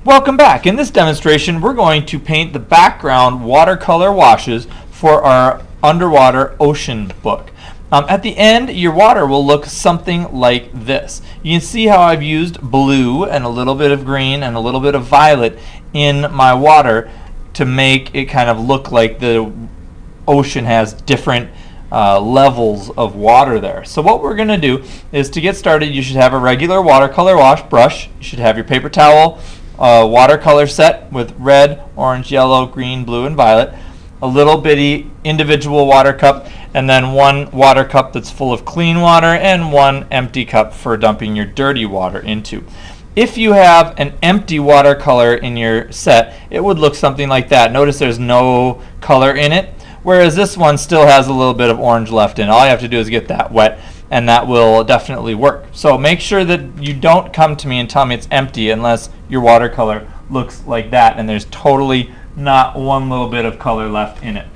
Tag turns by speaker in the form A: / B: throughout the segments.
A: Welcome back. In this demonstration, we're going to paint the background watercolor washes for our underwater ocean book. At the end, your water will look something like this. You can see how I've used blue and a little bit of green and a little bit of violet in my water to make it kind of look like the ocean has different levels of water there. So what we're going to do is, to get started, you should have a regular watercolor wash brush. You should have your paper towel, watercolor set with red, orange, yellow, green, blue, and violet, a little bitty individual water cup, and then one water cup that's full of clean water and one empty cup for dumping your dirty water into. If you have an empty watercolor in your set, it would look something like that. Notice there's no color in it, whereas this one still has a little bit of orange left in. All you have to do is get that wet, and that will definitely work. So make sure that you don't come to me and tell me it's empty unless your watercolor looks like that and there's totally not one little bit of color left in it.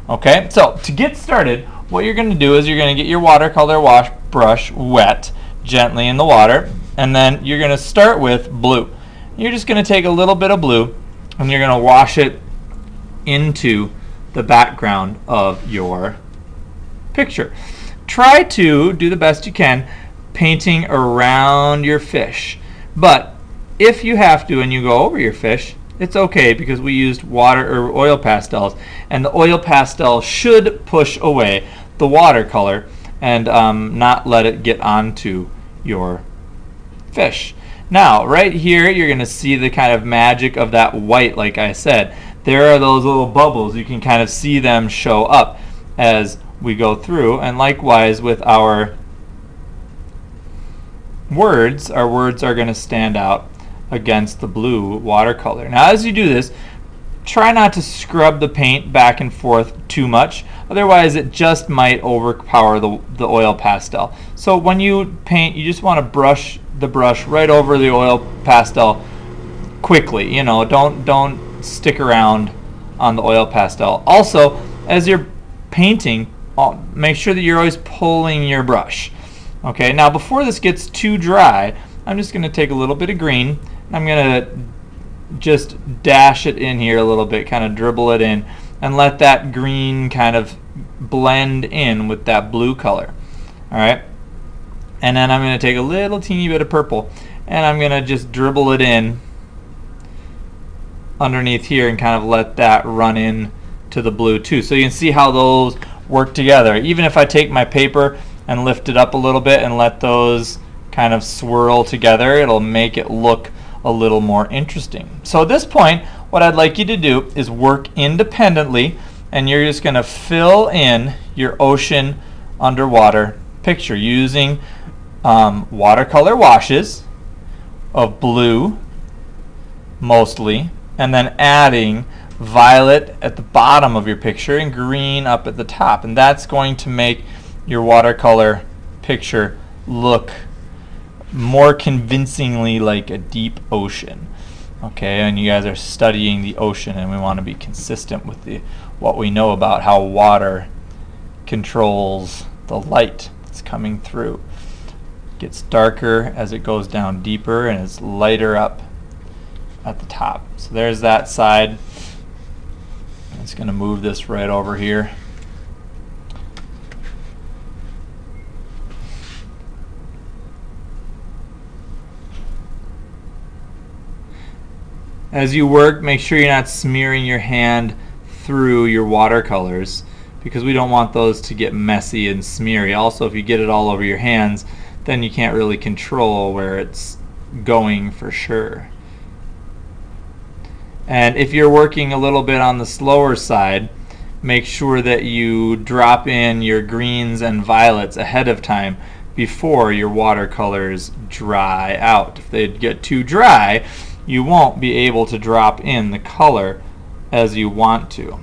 A: Okay, so to get started, what you're going to do is you're going to get your watercolor wash brush wet gently in the water, and then you're going to start with blue. You're just going to take a little bit of blue and you're going to wash it into the background of your picture. Try to do the best you can painting around your fish, but if you have to and you go over your fish, it's okay, because we used water or oil pastels, and the oil pastel should push away the watercolor and not let it get onto your fish. Now right here you're going to see the kind of magic of that white. Like I said, there are those little bubbles. You can kind of see them show up as we go through, and likewise with our words are going to stand out against the blue watercolor. Now as you do this, try not to scrub the paint back and forth too much, otherwise it just might overpower the oil pastel. So when you paint, you just want to brush the brush right over the oil pastel quickly. You know, don't stick around on the oil pastel. Also, as you're painting, make sure that you're always pulling your brush. Okay, now before this gets too dry, I'm just going to take a little bit of green. I'm going to just dash it in here a little bit, kind of dribble it in, and let that green kind of blend in with that blue color. Alright, and then I'm going to take a little teeny bit of purple and I'm going to just dribble it in underneath here and kind of let that run in to the blue too. So you can see how those work together. Even if I take my paper and lift it up a little bit and let those kind of swirl together, it'll make it look a little more interesting. So at this point, what I'd like you to do is work independently, and you're just going to fill in your ocean underwater picture using watercolor washes of blue mostly, and then adding violet at the bottom of your picture and green up at the top, and that's going to make your watercolor picture look more convincingly like a deep ocean. Okay, and you guys are studying the ocean, and we want to be consistent with what we know about how water controls the light that's coming through. It gets darker as it goes down deeper, and it's lighter up at the top. So there's that side. I'm just going to move this right over here. As you work, make sure you're not smearing your hand through your watercolors, because we don't want those to get messy and smeary. Also, if you get it all over your hands, then you can't really control where it's going for sure. And if you're working a little bit on the slower side, make sure that you drop in your greens and violets ahead of time before your watercolors dry out. If they get too dry, you won't be able to drop in the color as you want to.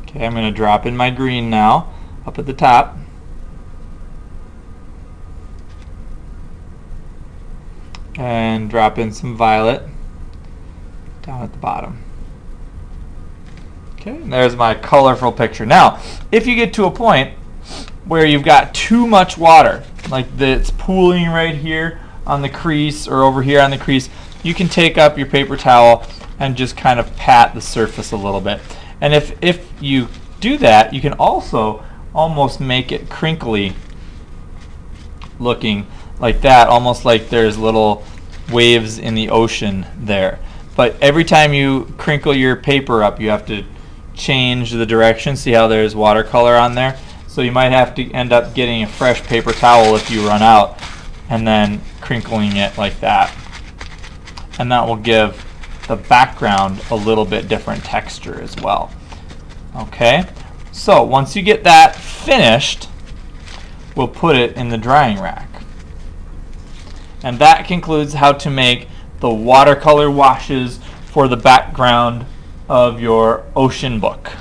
A: Okay, I'm going to drop in my green now up at the top. And drop in some violet down at the bottom. Okay, and there's my colorful picture. Now, if you get to a point where you've got too much water, like it's pooling right here on the crease or over here on the crease, you can take up your paper towel and just kind of pat the surface a little bit. And if you do that, you can also almost make it crinkly looking like that, almost like there's little waves in the ocean there. But every time you crinkle your paper up, you have to change the direction. See how there's watercolor on there? So you might have to end up getting a fresh paper towel if you run out, and then crinkling it like that. And that will give the background a little bit different texture as well. Okay, so once you get that finished, we'll put it in the drying rack. And that concludes how to make the watercolor washes for the background of your ocean book.